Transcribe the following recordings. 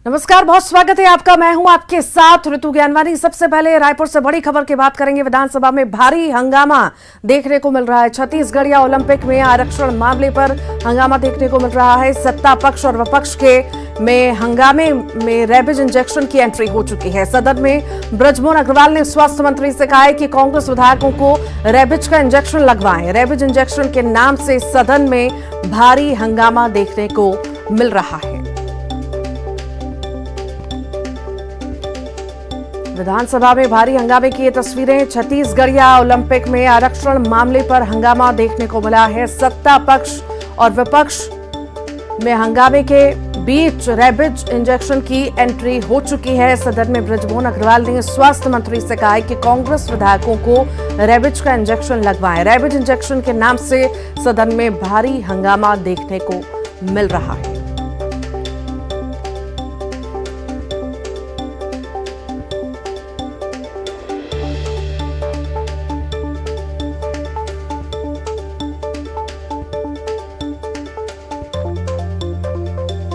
नमस्कार, बहुत स्वागत है आपका। मैं हूं आपके साथ ऋतु ज्ञानवानी। सबसे पहले रायपुर से बड़ी खबर की बात करेंगे। विधानसभा में भारी हंगामा देखने को मिल रहा है। छत्तीसगढ़िया ओलंपिक में आरक्षण मामले पर हंगामा देखने को मिल रहा है। सत्ता पक्ष और विपक्ष के में हंगामे में रैबिज इंजेक्शन की एंट्री हो चुकी है। सदन में बृजमोहन अग्रवाल ने स्वास्थ्य मंत्री से कहा है कि कांग्रेस विधायकों को रैबिज का इंजेक्शन लगवाएं। रैबिज इंजेक्शन के नाम से सदन में भारी हंगामा देखने को मिल रहा है। विधानसभा में भारी हंगामे की ये तस्वीरें। छत्तीसगढ़िया ओलंपिक में आरक्षण मामले पर हंगामा देखने को मिला है। सत्ता पक्ष और विपक्ष में हंगामे के बीच रैबिज इंजेक्शन की एंट्री हो चुकी है। सदन में बृजमोहन अग्रवाल ने स्वास्थ्य मंत्री से कहा है कि कांग्रेस विधायकों को रैबिज का इंजेक्शन लगवाएं। रैबिज इंजेक्शन के नाम से सदन में भारी हंगामा देखने को मिल रहा है।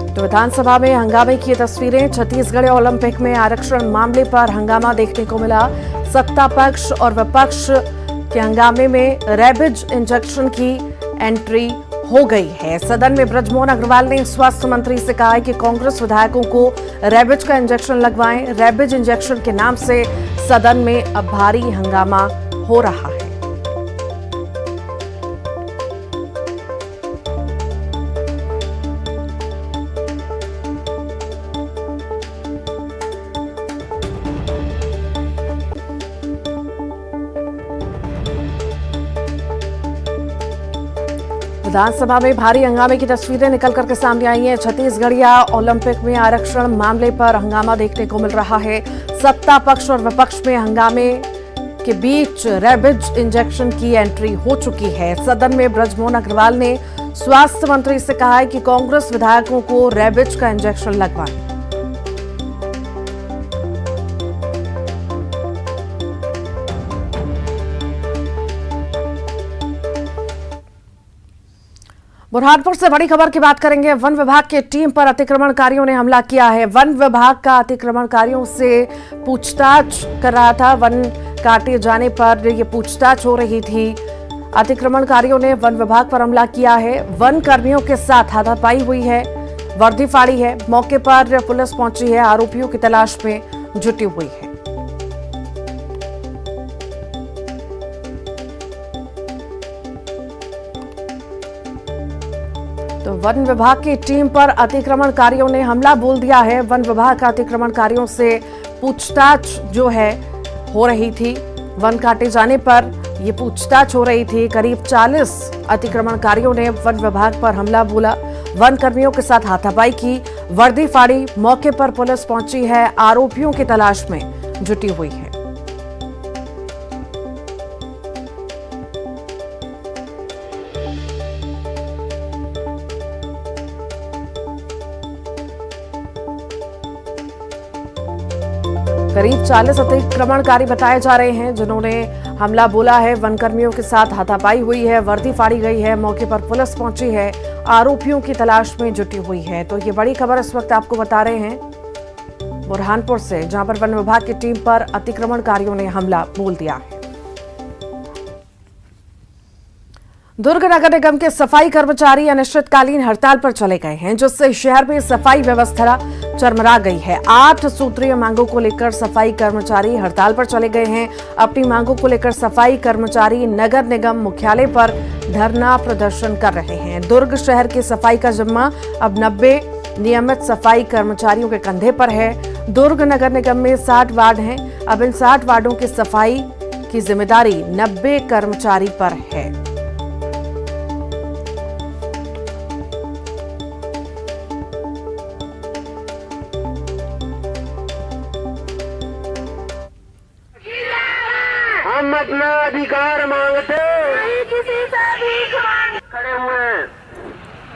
तो विधानसभा में हंगामे की तस्वीरें। छत्तीसगढ़ ओलंपिक में आरक्षण मामले पर हंगामा देखने को मिला। सत्ता पक्ष और विपक्ष के हंगामे में रैबिज इंजेक्शन की एंट्री हो गई है। सदन में बृजमोहन अग्रवाल ने स्वास्थ्य मंत्री से कहा है कि कांग्रेस विधायकों को रैबिज का इंजेक्शन लगवाएं। रैबिज इंजेक्शन के नाम से सदन में अब भारी हंगामा हो रहा है। विधानसभा में भारी हंगामे की तस्वीरें निकल करके सामने आई हैं। छत्तीसगढ़िया ओलंपिक में आरक्षण मामले पर हंगामा देखने को मिल रहा है। सत्ता पक्ष और विपक्ष में हंगामे के बीच रैबिज इंजेक्शन की एंट्री हो चुकी है। सदन में बृजमोहन अग्रवाल ने स्वास्थ्य मंत्री से कहा है कि कांग्रेस विधायकों को रैबिज का इंजेक्शन लगवाएं। बुरहानपुर से बड़ी खबर की बात करेंगे। वन विभाग की टीम पर अतिक्रमणकारियों ने हमला किया है। वन विभाग का अतिक्रमणकारियों से पूछताछ कर रहा था। वन काटे जाने पर यह पूछताछ हो रही थी। अतिक्रमणकारियों ने वन विभाग पर हमला किया है। वन कर्मियों के साथ हाथापाई हुई है, वर्दी फाड़ी है। मौके पर पुलिस पहुंची है, आरोपियों की तलाश में जुटी हुई है। तो वन विभाग की टीम पर अतिक्रमणकारियों ने हमला बोल दिया है। वन विभाग का अतिक्रमणकारियों से पूछताछ जो है हो रही थी। वन काटे जाने पर यह पूछताछ हो रही थी। करीब 40 अतिक्रमणकारियों ने वन विभाग पर हमला बोला, वन कर्मियों के साथ हाथापाई की, वर्दी फाड़ी। मौके पर पुलिस पहुंची है, आरोपियों की तलाश में जुटी हुई है। करीब 40 अतिक्रमणकारी बताए जा रहे हैं जिन्होंने हमला बोला है। वनकर्मियों के साथ हाथापाई हुई है, वर्दी फाड़ी गई है। मौके पर पुलिस पहुंची है, आरोपियों की तलाश में जुटी हुई है। तो ये बड़ी खबर इस वक्त आपको बता रहे हैं बुरहानपुर से, जहां पर वन विभाग की टीम पर अतिक्रमणकारियों ने हमला बोल दिया है। दुर्ग नगर निगम के सफाई कर्मचारी अनिश्चितकालीन हड़ताल पर चले गए हैं, जिससे शहर में सफाई व्यवस्था चरमरा गई है। 8 सूत्रीय मांगों को लेकर सफाई कर्मचारी हड़ताल पर चले गए हैं। अपनी मांगों को लेकर सफाई कर्मचारी नगर निगम मुख्यालय पर धरना प्रदर्शन कर रहे हैं। दुर्ग शहर की सफाई का जिम्मा अब 90 नियमित सफाई कर्मचारियों के कंधे पर है। दुर्ग नगर निगम में 60 वार्ड हैं। अब इन 60 वार्डों की सफाई की जिम्मेदारी 90 कर्मचारी पर है। हम अपना अधिकार मांगते किसी से भी खड़े हुए हैं।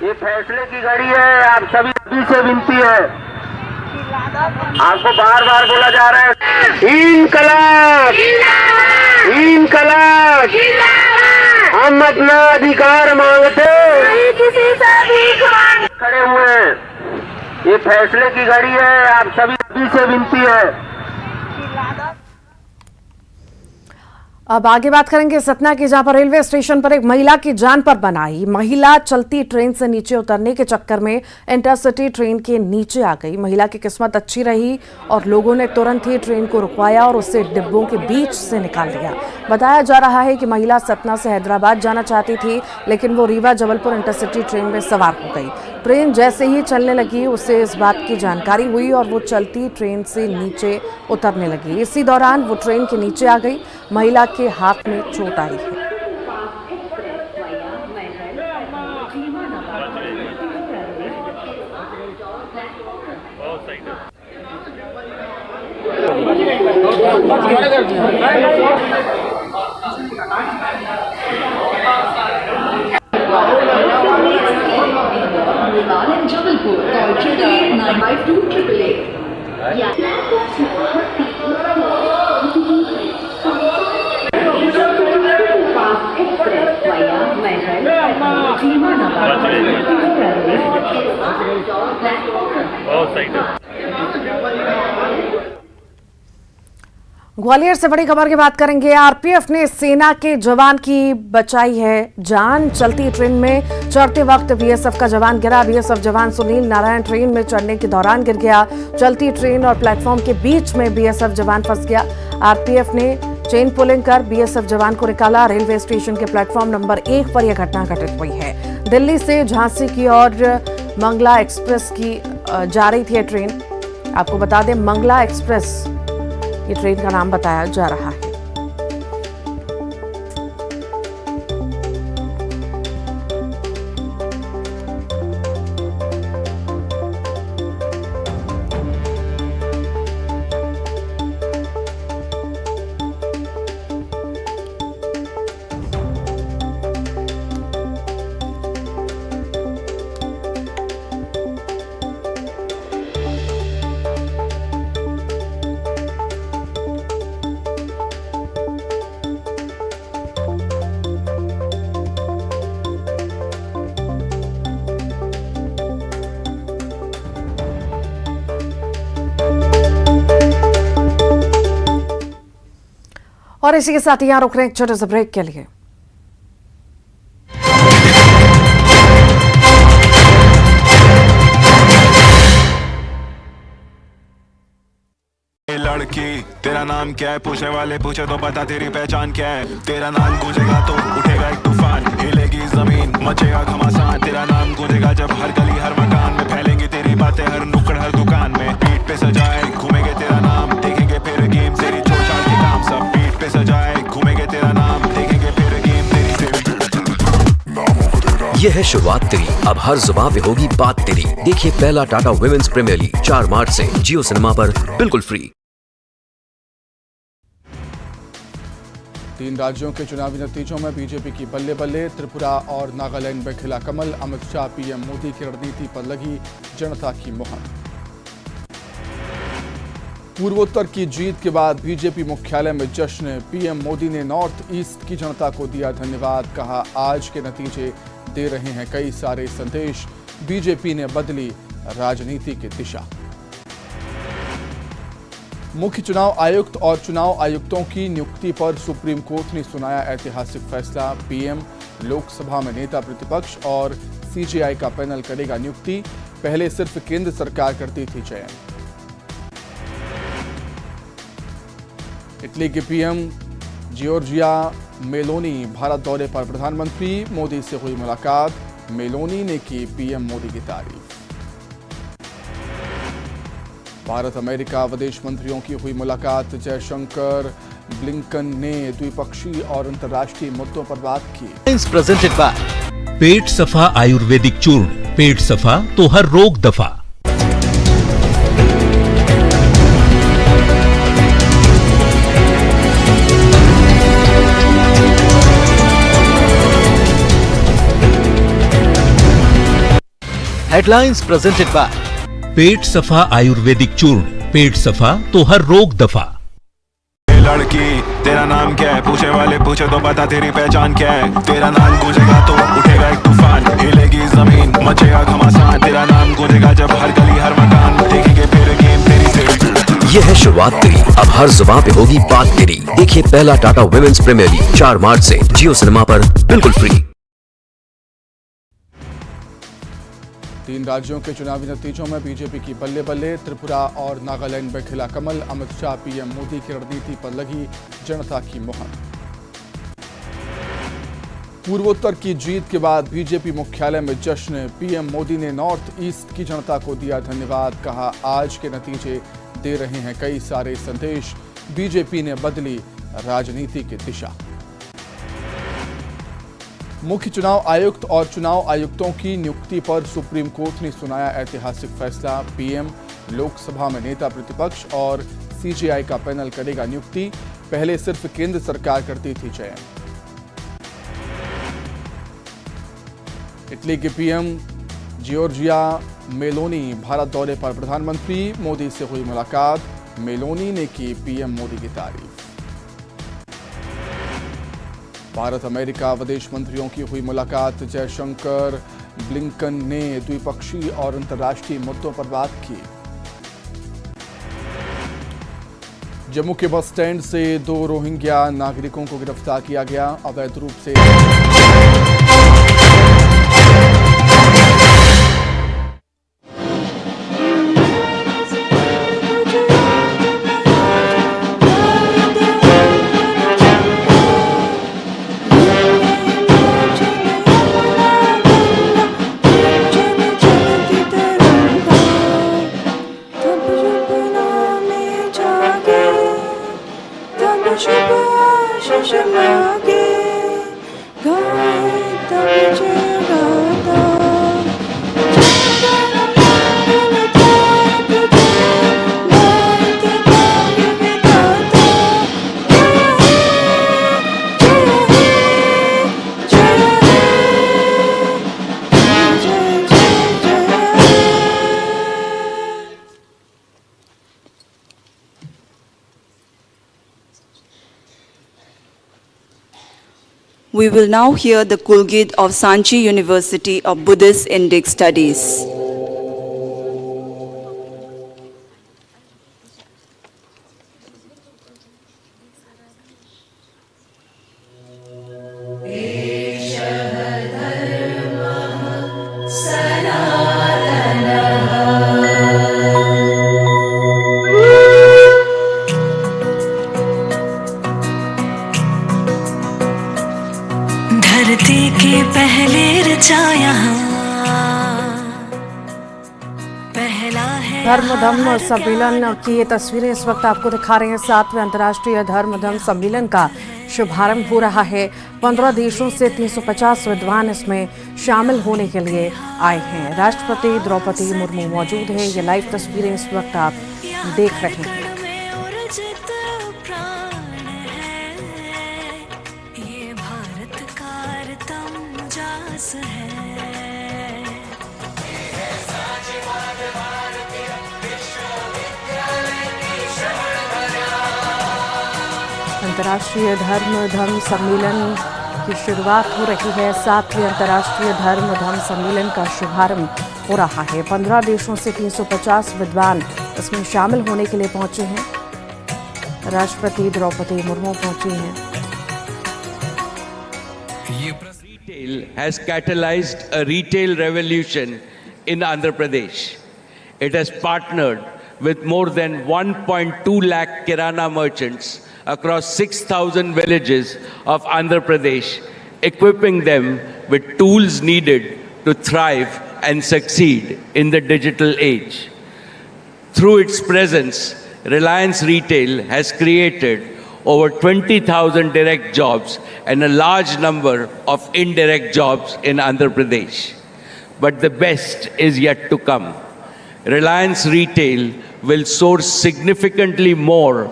ये फैसले की घड़ी है। आप सभी से विनती है, आपको बार बार बोला जा रहा है, इनकलाब इनकलाब। हम अपना अधिकार मांगते किसी से भी खड़े हुए हैं। ये फैसले की घड़ी है। आप सभी से विनती है। अब आगे बात करेंगे सतना की, जहां पर रेलवे स्टेशन पर एक महिला की जान पर बना आई। महिला चलती ट्रेन से नीचे उतरने के चक्कर में इंटरसिटी ट्रेन के नीचे आ गई। महिला की किस्मत अच्छी रही और लोगों ने तुरंत ही ट्रेन को रुकवाया और उसे डिब्बों के बीच से निकाल लिया। बताया जा रहा है कि महिला सतना से हैदराबाद जाना चाहती थी, लेकिन वो रीवा जबलपुर इंटरसिटी ट्रेन में सवार हो गई। ट्रेन जैसे ही चलने लगी उसे इस बात की जानकारी हुई और वो चलती ट्रेन से नीचे उतरने लगी। इसी दौरान वो ट्रेन के नीचे आ गई। महिला के हाथ में चोट आई है। जबलपुर कॉल 95288 ग्वालियर से बड़ी खबर की बात करेंगे। आरपीएफ ने सेना के जवान की बचाई है जान। चलती ट्रेन में चढ़ते वक्त बीएसएफ का जवान गिरा। बीएसएफ जवान सुनील नारायण ट्रेन में चढ़ने के दौरान गिर गया। चलती ट्रेन और प्लेटफॉर्म के बीच में बीएसएफ जवान फंस गया। आरपीएफ ने चेन पुलिंग कर बीएसएफ जवान को निकाला। रेलवे स्टेशन के प्लेटफॉर्म नंबर 1 पर यह घटना घटित हुई है। दिल्ली से झांसी की ओर मंगला एक्सप्रेस की जा रही थी ट्रेन। आपको बता दें, मंगला एक्सप्रेस ये ट्रेन का नाम बताया जा रहा है। और इसी के साथ यहां रुक रहे हैं एक छोटे से ब्रेक के लिए। लड़की तेरा नाम क्या है, पूछने वाले पूछे तो बता तेरी पहचान क्या है। तेरा नाम गूंजेगा तो उठेगा एक तूफान, हिलेगी जमीन मचेगा घमासान। तेरा नाम गूंजेगा जब हर गली हर मकान में फैलेंगी तेरी बातें हर नुक्कड़ हर दुकान में। पीठ पे सजाए घूमेंगे तेरा नाम, देखेंगे फिर गेम तेरी चोट चाल के काम सब। पीठ पे सजाए घूमेंगे तेरा नाम, देखेंगे फिर गेम तेरी। यह है शुरुआत तेरी, अब हर जुबान पे होगी बात तेरी। देखिए पहला टाटा वुमेन्स प्रीमियर लीग 4 मार्च से जियो सिनेमा पर बिल्कुल फ्री। 3 राज्यों के चुनावी नतीजों में बीजेपी की बल्ले बल्ले। त्रिपुरा और नागालैंड में खिला कमल। अमित शाह पीएम मोदी की रणनीति पर लगी जनता की मुहर। पूर्वोत्तर की जीत के बाद बीजेपी मुख्यालय में जश्न। पीएम मोदी ने नॉर्थ ईस्ट की जनता को दिया धन्यवाद। कहा आज के नतीजे दे रहे हैं कई सारे संदेश। बीजेपी ने बदली राजनीति की दिशा। मुख्य चुनाव आयुक्त और चुनाव आयुक्तों की नियुक्ति पर सुप्रीम कोर्ट ने सुनाया ऐतिहासिक फैसला। पीएम, लोकसभा में नेता प्रतिपक्ष और सीजेआई का पैनल करेगा नियुक्ति। पहले सिर्फ केंद्र सरकार करती थी चयन। इटली के पीएम जॉर्जिया मेलोनी भारत दौरे पर। प्रधानमंत्री मोदी से हुई मुलाकात। मेलोनी ने की पीएम मोदी की तारीफ। भारत अमेरिका विदेश मंत्रियों की हुई मुलाकात। जयशंकर ब्लिंकन ने द्विपक्षीय और अंतर्राष्ट्रीय मुद्दों पर बात की। प्रेजेंटेड बाय पेट सफा आयुर्वेदिक चूर्ण। पेट सफा तो हर रोग दफा। हेडलाइंस प्रेजेंटेड बाय पेट सफा आयुर्वेदिक चूर्ण। पेट सफा तो हर रोग दफा। लड़की तेरा नाम क्या है, पूछने वाले पूछे तो बता तेरी पहचान क्या है। तेरा नाम गूंजेगा तो उठेगा एक तूफान, हिलेगी जमीन मचेगा घमासान। तेरा नाम गूंजेगा जब हर गली हर शुरुआत तेरी, अब हर जुबान पे होगी बात तेरी। देखिए पहला टाटा वुमेन्स प्रीमियर लीग 4 मार्च से जियो सिनेमा पर बिल्कुल फ्री। 3 राज्यों के चुनावी नतीजों में बीजेपी की बल्ले बल्ले। त्रिपुरा और नागालैंड में खिला कमल। अमित शाह पीएम मोदी की रणनीति पर लगी जनता की मुहर। पूर्वोत्तर की जीत के बाद बीजेपी मुख्यालय में जश्न। पीएम मोदी ने नॉर्थ ईस्ट की जनता को दिया धन्यवाद। कहा आज के नतीजे दे रहे हैं कई सारे संदेश। बीजेपी ने बदली राजनीति की दिशा। मुख्य चुनाव आयुक्त और चुनाव आयुक्तों की नियुक्ति पर सुप्रीम कोर्ट ने सुनाया ऐतिहासिक फैसला। पीएम, लोकसभा में नेता प्रतिपक्ष और सीजेआई का पैनल करेगा नियुक्ति। पहले सिर्फ केंद्र सरकार करती थी चयन। इटली के पीएम जॉर्जिया मेलोनी भारत दौरे पर। प्रधानमंत्री मोदी से हुई मुलाकात। मेलोनी ने की पीएम मोदी की तारीफ। भारत अमेरिका विदेश मंत्रियों की हुई मुलाकात। जयशंकर ब्लिंकन ने द्विपक्षीय और अंतर्राष्ट्रीय मुद्दों पर बात की। जम्मू के बस स्टैंड से 2 रोहिंग्या नागरिकों को गिरफ्तार किया गया। अवैध रूप से We will now hear the Kulgit of Sanchi University of Buddhist Indic Studies. धरती के पहले रचा यहाँ पहला है। धर्म धम्म सम्मेलन की ये तस्वीरें इस वक्त आपको दिखा रहे हैं। 7वें अंतर्राष्ट्रीय धर्म धम्म सम्मेलन का शुभारंभ हो रहा है। 15 देशों से 350 विद्वान इसमें शामिल होने के लिए आए हैं। राष्ट्रपति द्रौपदी मुर्मू मौजूद हैं। ये लाइव तस्वीरें इस वक्त आप देख रहे हैं। अंतर्राष्ट्रीय धर्म धम्म सम्मेलन की शुरुआत हो रही है। 7वें अंतर्राष्ट्रीय धर्म धम्म सम्मेलन का शुभारंभ हो रहा है। 15 देशों से 350 विद्वान इसमें शामिल होने के लिए पहुंचे हैं। राष्ट्रपति द्रौपदी मुर्मू पहुंची हैं। Retail has catalyzed a retail revolution in Andhra Pradesh. It has partnered with more than 1.2 lakh Kirana merchants across 6,000 villages of Andhra Pradesh, equipping them with tools needed to thrive and succeed in the digital age. Through its presence, Reliance Retail has created over 20,000 direct jobs and a large number of indirect jobs in Andhra Pradesh. But the best is yet to come. Reliance Retail will source significantly more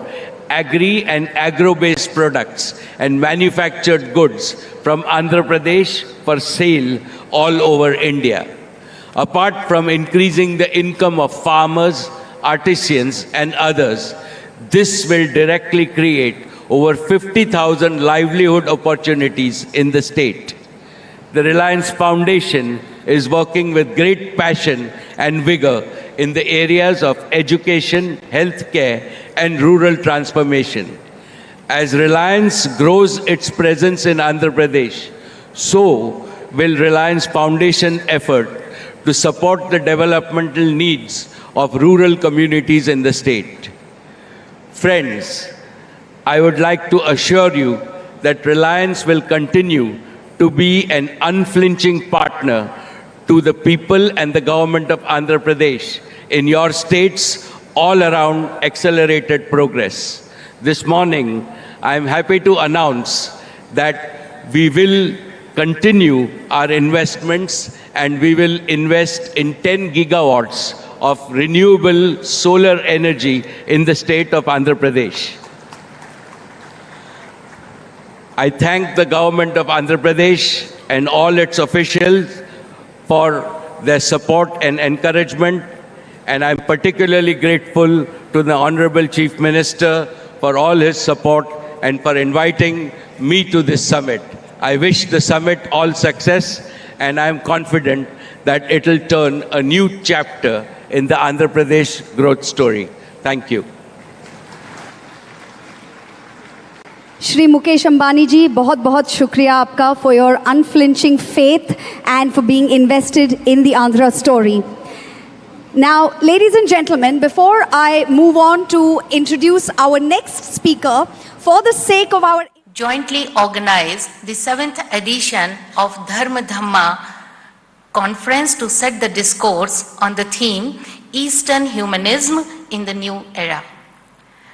agri and agro-based products and manufactured goods from Andhra Pradesh for sale all over India. Apart from increasing the income of farmers, artisans and others, this will directly create over 50,000 livelihood opportunities in the state. The Reliance Foundation is working with great passion and vigor in the areas of education, healthcare, and rural transformation. As Reliance grows its presence in Andhra Pradesh, so will Reliance Foundation effort to support the developmental needs of rural communities in the state. Friends, I would like to assure you that Reliance will continue to be an unflinching partner to the people and the government of Andhra Pradesh in your states all around accelerated progress. This morning, I am happy to announce that we will continue our investments and we will invest in 10 gigawatts of renewable solar energy in the state of Andhra Pradesh. I thank the government of Andhra Pradesh and all its officials for their support and encouragement, and I'm particularly grateful to the Honorable Chief Minister for all his support and for inviting me to this summit. I wish the summit all success, and I'm confident that it will turn a new chapter in the Andhra Pradesh growth story. Thank you. Shri Mukesh Ambani जी, बहुत बहुत शुक्रिया आपका for your unflinching faith and for being invested in the Andhra story. Now, ladies and gentlemen, before I move on to introduce our next speaker, for the sake of our jointly organized the 7th edition of Dharma Dhamma conference to set the discourse on the theme Eastern Humanism in the New Era.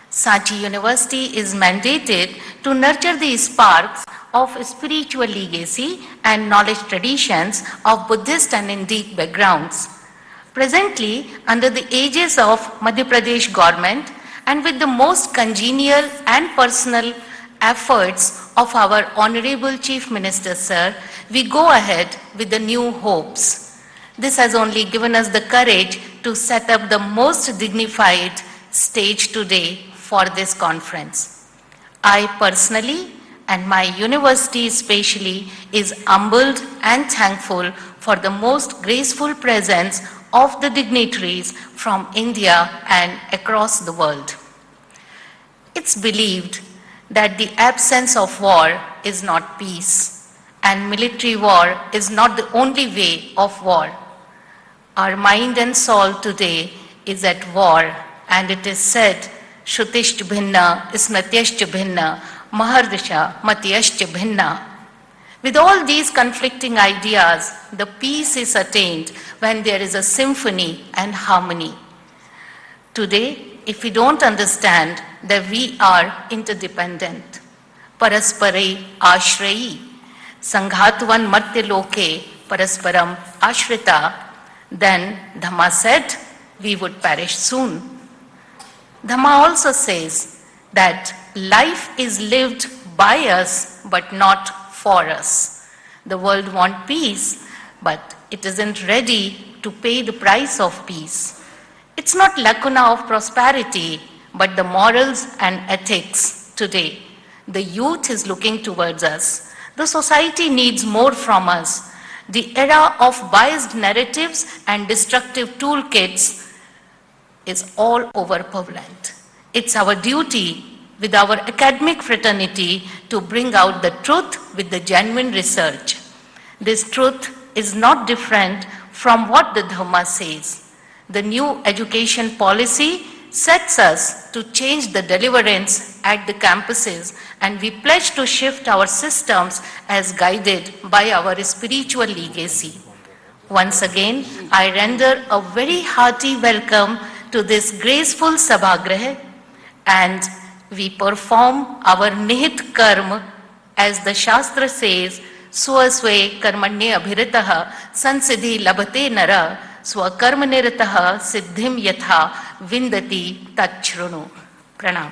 Sanchi University is mandated to nurture the sparks of spiritual legacy and knowledge traditions of Buddhist and Indic backgrounds. Presently, under the aegis of Madhya Pradesh government and with the most congenial and personal efforts of our Honorable Chief Minister, sir, we go ahead with the new hopes. This has only given us the courage to set up the most dignified stage today for this conference. I personally and my university especially is humbled and thankful for the most graceful presence of the dignitaries from India and across the world. It's believed that the absence of war is not peace, and military war is not the only way of war. Our mind and soul today is at war, and it is said, Shrutishch bhinna, smrityashch bhinna, mahardisha matiyashch bhinna. With all these conflicting ideas, the peace is attained when there is a symphony and harmony. Today, if we don't understand that we are interdependent, paraspare ashrayi, sanghatvan martya loke parasparam ashrita, then Dhamma said we would perish soon. Dhamma also says that life is lived by us but not for us. The world wants peace, but it isn't ready to pay the price of peace. It's not lacuna of prosperity, but the morals and ethics today. The youth is looking towards us. The society needs more from us. The era of biased narratives and destructive toolkits is all over prevalent. It's our duty with our academic fraternity to bring out the truth with the genuine research. This truth is not different from what the Dhamma says. The new education policy sets us to change the deliverance at the campuses, and we pledge to shift our systems as guided by our spiritual legacy. Once again, I render a very hearty welcome to this graceful Sabhagrah, and we perform our nihit karma as the Shastra says, Swasve karmanye abhiritah sansiddhi labhate nara swakarmanirataha siddhim yatha vindati tachrunu. Pranam.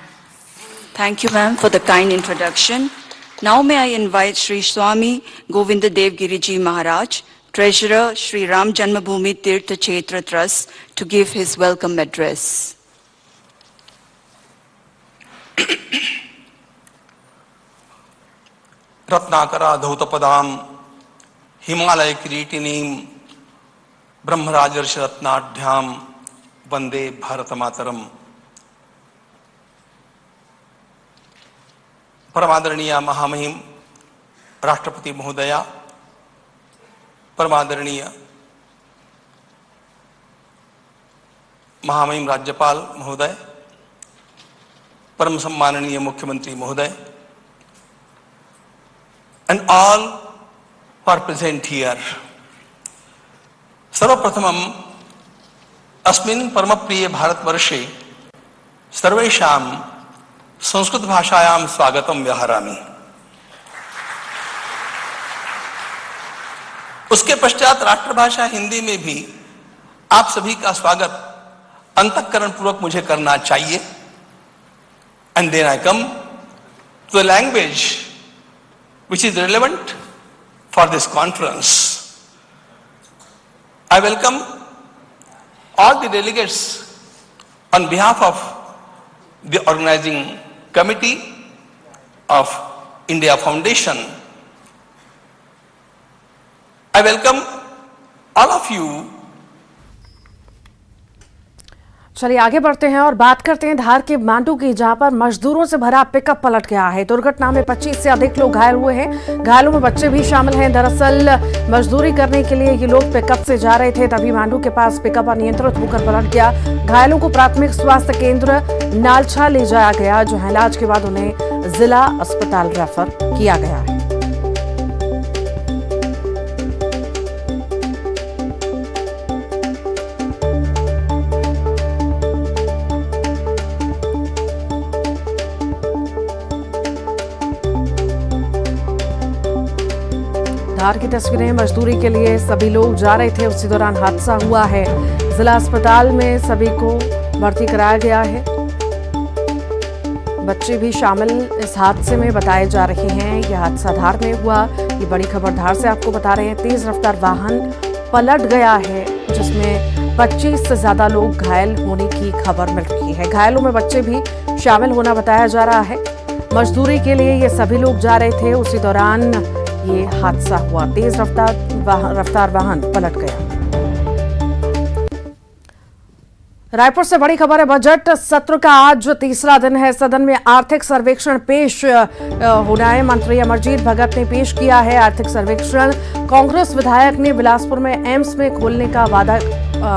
Thank you, ma'am, for the kind introduction. Now may I invite Sri Swami Govinda Dev Giriji Maharaj, Treasurer Sri Ram Janmabhoomi Tirtha Kshetra Trust, to give his welcome address. रत्नाकरा धौतपदाम Himalaya किरीटिनीम ब्रह्मराजर्षि रत्नाढ्याम Vande Bharat मातरम। परमादरणीय महामहिम राष्ट्रपति महोदया, परमादरणीय महामहिम राज्यपाल महोदय, परम सम्माननीय मुख्यमंत्री महोदय, and all are present here. सर्वप्रथमम् अस्मिन् परमप्रिय भारतवर्षे सर्वेषां संस्कृत भाषायां स्वागतं व्याहरामि। उसके पश्चात राष्ट्रभाषा हिंदी में भी आप सभी का स्वागत अंतःकरण पूर्वक मुझे करना चाहिए। And then I come to the language which is relevant for this conference. I welcome all the delegates on behalf of the organizing committee of India Foundation. I welcome all of you. चलिए आगे बढ़ते हैं और बात करते हैं धार के मांडू की, जहां पर मजदूरों से भरा पिकअप पलट गया है। दुर्घटना में 25 से अधिक लोग घायल हुए हैं। घायलों में बच्चे भी शामिल हैं। दरअसल मजदूरी करने के लिए ये लोग पिकअप से जा रहे थे, तभी मांडू के पास पिकअप अनियंत्रित होकर पलट गया। घायलों को प्राथमिक स्वास्थ्य केंद्र नालछा ले जाया गया, जहां इलाज के बाद उन्हें जिला अस्पताल रेफर किया गया है। धार की तस्वीरें, मजदूरी के लिए सभी लोग जा रहे थे, उसी दौरान हादसा हुआ है। जिला अस्पताल में सभी को भर्ती कराया गया है। बच्चे भी शामिल इस हादसे में बताए जा रहे हैं। यह हादसा धार में हुआ। ये बड़ी खबर धार से आपको बता रहे हैं। तेज रफ्तार वाहन पलट गया है, जिसमें 25 से ज्यादा लोग घायल होने की खबर मिल रही है। घायलों में बच्चे भी शामिल होना बताया जा रहा है। मजदूरी के लिए ये सभी लोग जा रहे थे, उसी दौरान ये हादसा हुआ। तेज रफ्तार वाहन पलट गया। रायपुर से बड़ी खबर है। बजट सत्र का आज तीसरा दिन है। सदन में आर्थिक सर्वेक्षण पेश होना है। मंत्री अमरजीत भगत ने पेश किया है आर्थिक सर्वेक्षण। कांग्रेस विधायक ने बिलासपुर में एम्स में खोलने का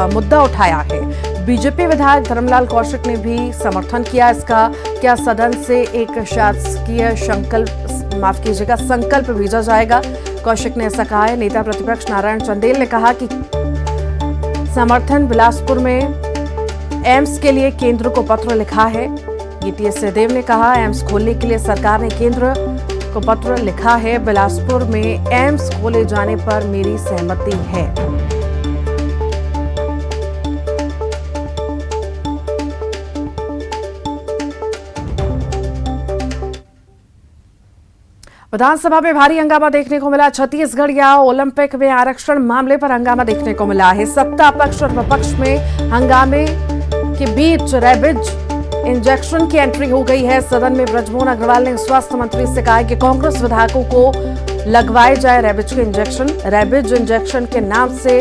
मुद्दा उठाया है। बीजेपी विधायक धर्मलाल कौशिक ने भी समर्थन किया इसका। क्या सदन से एक शासकीय संकल्प भेजा जाएगा? कौशिक ने ऐसा कहा है। नेता प्रतिपक्ष नारायण चंदेल ने कहा कि समर्थन बिलासपुर में एम्स के लिए केंद्र को पत्र लिखा है। ये टीएस सिंहदेव ने कहा, एम्स खोलने के लिए सरकार ने केंद्र को पत्र लिखा है। बिलासपुर में एम्स खोले जाने पर मेरी सहमति है। विधानसभा में भारी हंगामा देखने को मिला। छत्तीसगढ़ या ओलंपिक में आरक्षण मामले पर हंगामा देखने को मिला है। सत्ता पक्ष और विपक्ष में हंगामे के बीच रैबिज इंजेक्शन की एंट्री हो गई है। सदन में बृजमोहन अग्रवाल ने स्वास्थ्य मंत्री से कहा कि कांग्रेस विधायकों को लगवाए जाए रैबिज के इंजेक्शन। रैबिज इंजेक्शन के नाम से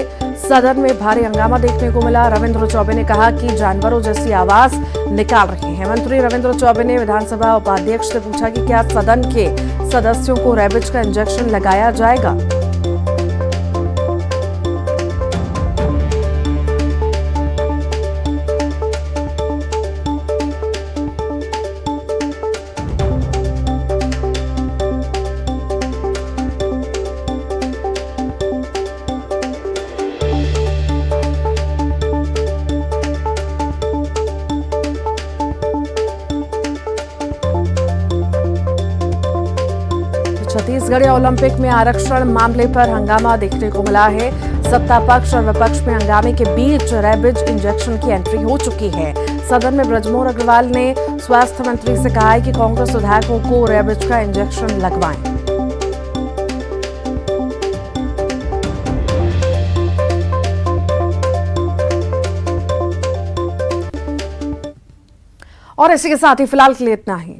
सदन में भारी हंगामा देखने को मिला। रविंद्र चौबे ने कहा कि जानवरों जैसी आवाज निकाल रहे हैं। मंत्री रविंद्र चौबे ने विधानसभा उपाध्यक्ष से पूछा कि क्या सदन के सदस्यों को रैबिज का इंजेक्शन लगाया जाएगा। छत्तीसगढ़ ओलंपिक में आरक्षण मामले पर हंगामा देखने को मिला है। सत्ता पक्ष और विपक्ष में हंगामे के बीच रैबिज इंजेक्शन की एंट्री हो चुकी है। सदन में बृजमोहन अग्रवाल ने स्वास्थ्य मंत्री से कहा है कि कांग्रेस विधायकों को रैबिज का इंजेक्शन लगवाएं। और इसी के साथ ही फिलहाल के लिए इतना ही।